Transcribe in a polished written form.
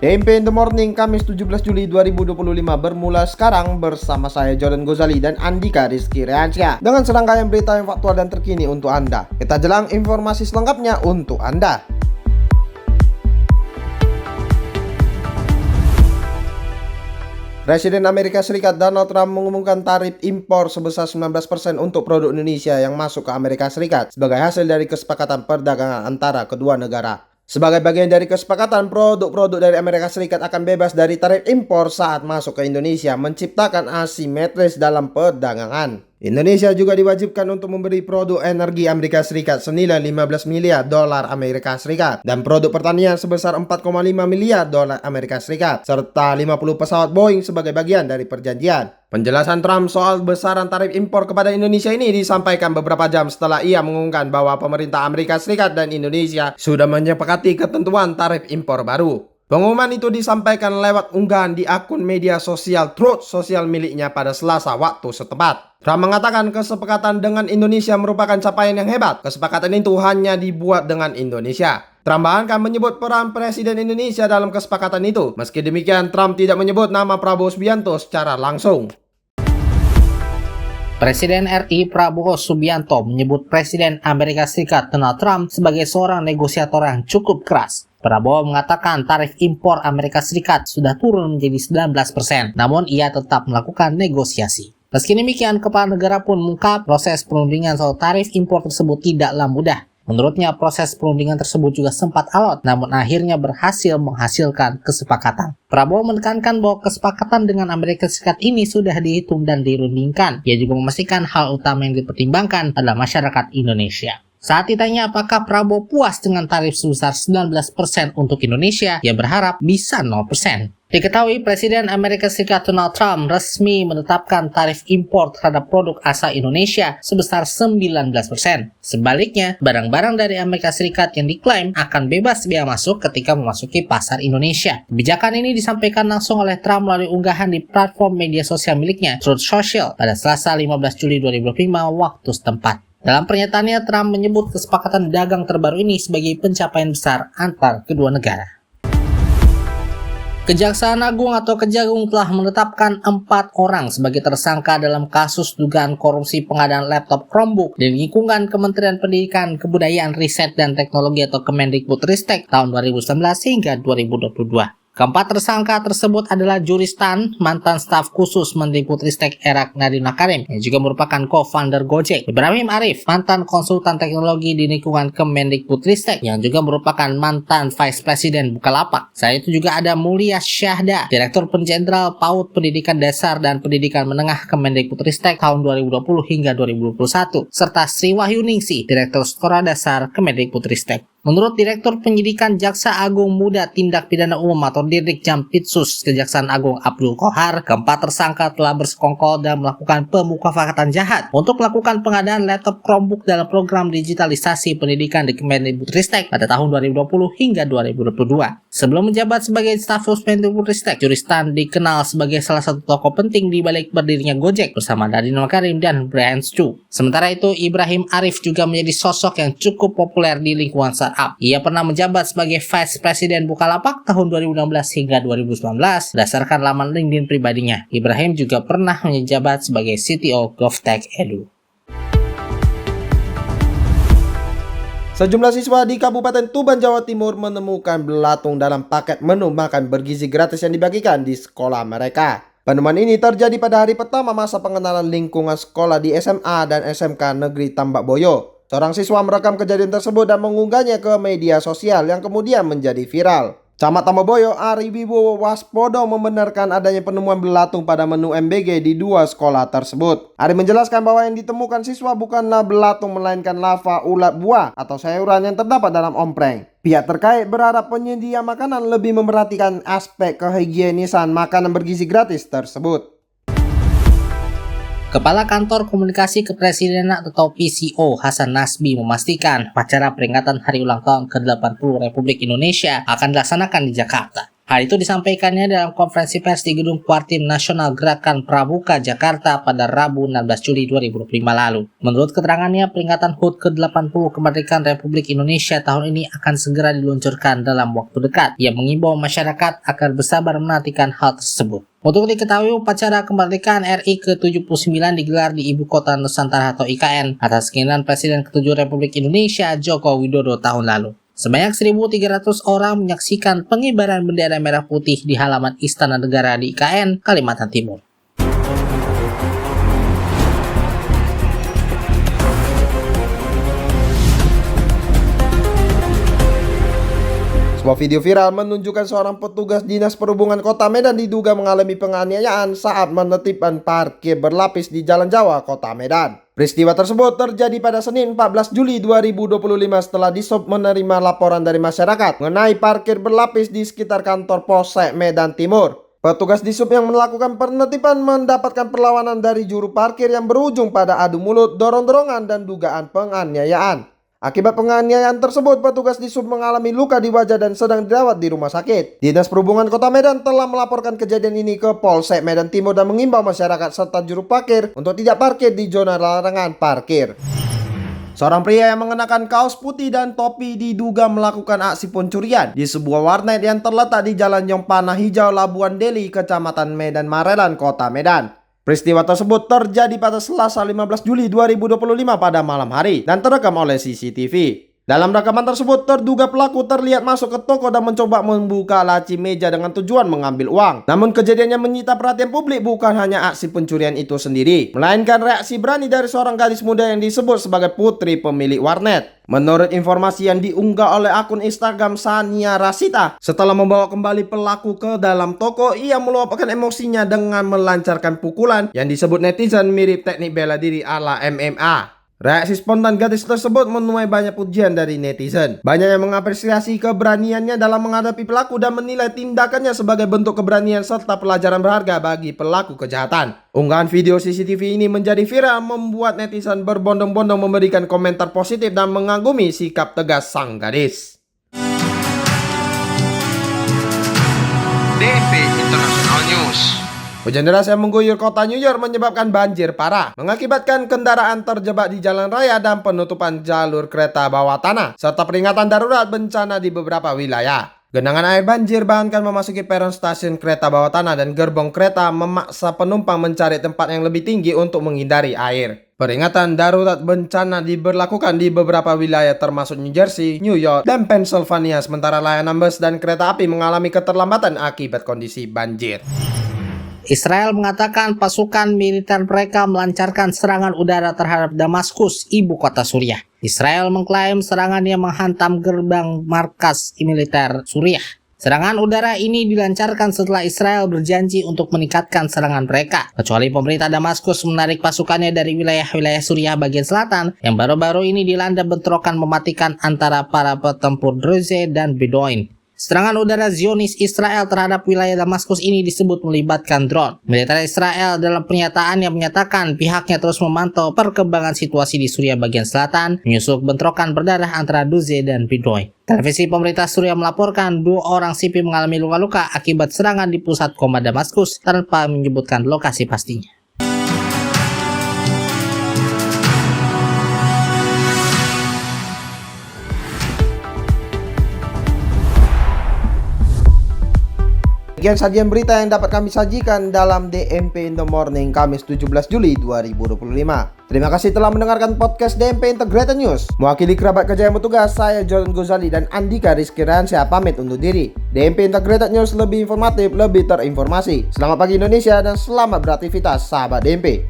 TMP in the Morning, Kamis 17 Juli 2025 bermula sekarang bersama saya Jordan Gozali dan Andika Rizky Rehansyah dengan serangkaian berita yang faktual dan terkini untuk Anda. Kita jelang informasi selengkapnya untuk Anda. Presiden Amerika Serikat Donald Trump mengumumkan tarif impor sebesar 19% untuk produk Indonesia yang masuk ke Amerika Serikat sebagai hasil dari kesepakatan perdagangan antara kedua negara. Sebagai bagian dari kesepakatan, produk-produk dari Amerika Serikat akan bebas dari tarif impor saat masuk ke Indonesia, menciptakan asimetris dalam perdagangan. Indonesia juga diwajibkan untuk memberi produk energi Amerika Serikat senilai 15 miliar dolar Amerika Serikat dan produk pertanian sebesar 4,5 miliar dolar Amerika Serikat serta 50 pesawat Boeing sebagai bagian dari perjanjian. Penjelasan Trump soal besaran tarif impor kepada Indonesia ini disampaikan beberapa jam setelah ia mengumumkan bahwa pemerintah Amerika Serikat dan Indonesia sudah menyepakati ketentuan tarif impor baru. Pengumuman itu disampaikan lewat unggahan di akun media sosial Truth Social miliknya pada Selasa waktu setempat. Trump mengatakan kesepakatan dengan Indonesia merupakan capaian yang hebat. Kesepakatan itu hanya dibuat dengan Indonesia. Trump bahkan menyebut peran Presiden Indonesia dalam kesepakatan itu. Meski demikian, Trump tidak menyebut nama Prabowo Subianto secara langsung. Presiden RI Prabowo Subianto menyebut Presiden Amerika Serikat Donald Trump sebagai seorang negosiator yang cukup keras. Prabowo mengatakan tarif impor Amerika Serikat sudah turun menjadi 19%, namun ia tetap melakukan negosiasi. Meski demikian, kepala negara pun mengungkap proses perundingan soal tarif impor tersebut tidaklah mudah. Menurutnya, proses perundingan tersebut juga sempat alot, namun akhirnya berhasil menghasilkan kesepakatan. Prabowo menekankan bahwa kesepakatan dengan Amerika Serikat ini sudah dihitung dan dirundingkan. Ia juga memastikan hal utama yang dipertimbangkan adalah masyarakat Indonesia. Saat ditanya apakah Prabowo puas dengan tarif sebesar 19% untuk Indonesia, ia berharap bisa 0%. Diketahui Presiden Amerika Serikat Donald Trump resmi menetapkan tarif impor terhadap produk asal Indonesia sebesar 19%. Sebaliknya, barang-barang dari Amerika Serikat yang diklaim akan bebas biaya masuk ketika memasuki pasar Indonesia. Kebijakan ini disampaikan langsung oleh Trump melalui unggahan di platform media sosial miliknya, Truth Social, pada Selasa 15 Juli 2025 waktu setempat. Dalam pernyataannya, Trump menyebut kesepakatan dagang terbaru ini sebagai pencapaian besar antar kedua negara. Kejaksaan Agung atau Kejagung telah menetapkan 4 orang sebagai tersangka dalam kasus dugaan korupsi pengadaan laptop Chromebook di lingkungan Kementerian Pendidikan, Kebudayaan, Riset, dan Teknologi atau Kemendikbudristek tahun 2019 hingga 2022. Keempat tersangka tersebut adalah Juristan, mantan staf khusus Mendikbudristek Erak Nadiem Makarim, yang juga merupakan co-founder Gojek; Ibrahim Arif, mantan konsultan teknologi di lingkungan Kemendikbudristek, yang juga merupakan mantan Vice President Bukalapak. Selain itu juga ada Mulia Syahda, Direktur Jenderal PAUD Pendidikan Dasar dan Pendidikan Menengah Kemendikbudristek tahun 2020 hingga 2021, serta Sri Wahyuningsih, Direktur Sekolah Dasar Kemendikbudristek. Menurut Direktur Penyidikan Jaksa Agung Muda Tindak Pidana Umum atau Dirdik Jampitsus Kejaksaan Agung Abdul Kohar, keempat tersangka telah bersekongkol dan melakukan pemufakatan jahat untuk melakukan pengadaan laptop Chromebook dalam program digitalisasi pendidikan di Kemendikbudristek pada tahun 2020 hingga 2022. Sebelum menjabat sebagai staf khusus Mendikbudristek, Juristan dikenal sebagai salah satu tokoh penting di balik berdirinya Gojek bersama Nadiem Makarim dan Brian Chu. Sementara itu, Ibrahim Arif juga menjadi sosok yang cukup populer di lingkungan startup. Ia pernah menjabat sebagai Vice President Bukalapak tahun 2016 hingga 2019 berdasarkan laman LinkedIn pribadinya. Ibrahim juga pernah menjabat sebagai CTO GovTech Edu. Sejumlah siswa di Kabupaten Tuban, Jawa Timur menemukan belatung dalam paket menu makan bergizi gratis yang dibagikan di sekolah mereka. Penemuan ini terjadi pada hari pertama masa pengenalan lingkungan sekolah di SMA dan SMK Negeri Tambak Boyo. Seorang siswa merekam kejadian tersebut dan mengunggahnya ke media sosial yang kemudian menjadi viral. Camat Tambak Boyo Ari Wibowo Waspodo membenarkan adanya penemuan belatung pada menu MBG di 2 sekolah tersebut. Ari menjelaskan bahwa yang ditemukan siswa bukanlah belatung melainkan lava ulat buah atau sayuran yang terdapat dalam ompreng. Pihak terkait berharap penyedia makanan lebih memperhatikan aspek kehigienisan makanan bergizi gratis tersebut. Kepala Kantor Komunikasi Kepresidenan atau PCO Hasan Nasbi memastikan acara peringatan Hari Ulang Tahun ke-80 Republik Indonesia akan dilaksanakan di Jakarta. Hal itu disampaikannya dalam konferensi pers di Gedung Kuartim Nasional Gerakan Pramuka, Jakarta pada Rabu 16 Juli 2025 lalu. Menurut keterangannya, peringatan HUT ke-80 kemerdekaan Republik Indonesia tahun ini akan segera diluncurkan dalam waktu dekat. Ia mengimbau masyarakat agar bersabar menantikan hal tersebut. Untuk diketahui, upacara kemerdekaan RI ke-79 digelar di Ibu Kota Nusantara atau IKN atas keinginan Presiden ke-7 Republik Indonesia Joko Widodo tahun lalu. Sebanyak 1.300 orang menyaksikan pengibaran bendera merah putih di halaman Istana Negara di IKN, Kalimantan Timur. Sebuah video viral menunjukkan seorang petugas Dinas Perhubungan Kota Medan diduga mengalami penganiayaan saat menertibkan parkir berlapis di Jalan Jawa, Kota Medan. Peristiwa tersebut terjadi pada Senin 14 Juli 2025 setelah Dishub menerima laporan dari masyarakat mengenai parkir berlapis di sekitar kantor Polsek Medan Timur. Petugas Dishub yang melakukan penertiban mendapatkan perlawanan dari juru parkir yang berujung pada adu mulut, dorong-dorongan, dan dugaan penganiayaan. Akibat penganiayaan tersebut, petugas Dishub mengalami luka di wajah dan sedang dirawat di rumah sakit. Dinas Perhubungan Kota Medan telah melaporkan kejadian ini ke Polsek Medan Timur dan mengimbau masyarakat serta juru parkir untuk tidak parkir di zona larangan parkir. Seorang pria yang mengenakan kaos putih dan topi diduga melakukan aksi pencurian di sebuah warnet yang terletak di Jalan Yongpana Hijau, Labuan Deli, Kecamatan Medan Marelan, Kota Medan. Peristiwa tersebut terjadi pada Selasa 15 Juli 2025 pada malam hari dan terekam oleh CCTV. Dalam rekaman tersebut, terduga pelaku terlihat masuk ke toko dan mencoba membuka laci meja dengan tujuan mengambil uang. Namun kejadiannya menyita perhatian publik bukan hanya aksi pencurian itu sendiri, melainkan reaksi berani dari seorang gadis muda yang disebut sebagai putri pemilik warnet. Menurut informasi yang diunggah oleh akun Instagram Sania Rasita, setelah membawa kembali pelaku ke dalam toko, ia meluapkan emosinya dengan melancarkan pukulan yang disebut netizen mirip teknik bela diri ala MMA. Reaksi spontan gadis tersebut menuai banyak pujian dari netizen. Banyak yang mengapresiasi keberaniannya dalam menghadapi pelaku dan menilai tindakannya sebagai bentuk keberanian serta pelajaran berharga bagi pelaku kejahatan. Unggahan video CCTV ini menjadi viral membuat netizen berbondong-bondong memberikan komentar positif dan mengagumi sikap tegas sang gadis. DP International News. Hujan deras yang mengguyur kota New York menyebabkan banjir parah, mengakibatkan kendaraan terjebak di jalan raya dan penutupan jalur kereta bawah tanah, serta peringatan darurat bencana di beberapa wilayah. Genangan air banjir bahkan memasuki peron stasiun kereta bawah tanah dan gerbong kereta, memaksa penumpang mencari tempat yang lebih tinggi untuk menghindari air. Peringatan darurat bencana diberlakukan di beberapa wilayah termasuk New Jersey, New York, dan Pennsylvania, sementara layanan bus dan kereta api mengalami keterlambatan akibat kondisi banjir. Israel mengatakan pasukan militer mereka melancarkan serangan udara terhadap Damaskus, ibu kota Suriah. Israel mengklaim serangan yang menghantam gerbang markas militer Suriah. Serangan udara ini dilancarkan setelah Israel berjanji untuk meningkatkan serangan mereka, kecuali pemerintah Damaskus menarik pasukannya dari wilayah-wilayah Suriah bagian selatan yang baru-baru ini dilanda bentrokan mematikan antara para petempur Druze dan Bedoin. Serangan udara Zionis Israel terhadap wilayah Damaskus ini disebut melibatkan drone. Militer Israel dalam pernyataannya menyatakan pihaknya terus memantau perkembangan situasi di Suriah bagian selatan, menyusul bentrokan berdarah antara Druze dan Bedoin. Televisi pemerintah Suriah melaporkan 2 orang sipil mengalami luka-luka akibat serangan di pusat koma Damaskus tanpa menyebutkan lokasi pastinya. Sekian sajian berita yang dapat kami sajikan dalam DMP in the Morning Kamis 17 Juli 2025. Terima kasih telah mendengarkan podcast DMP Integrated News. Mewakili kerabat kerja yang bertugas, saya Jordan Gozali dan Andika Rizky Ransyah pamit undur diri. DMP Integrated News lebih informatif, lebih terinformasi. Selamat pagi Indonesia dan selamat beraktivitas sahabat DMP.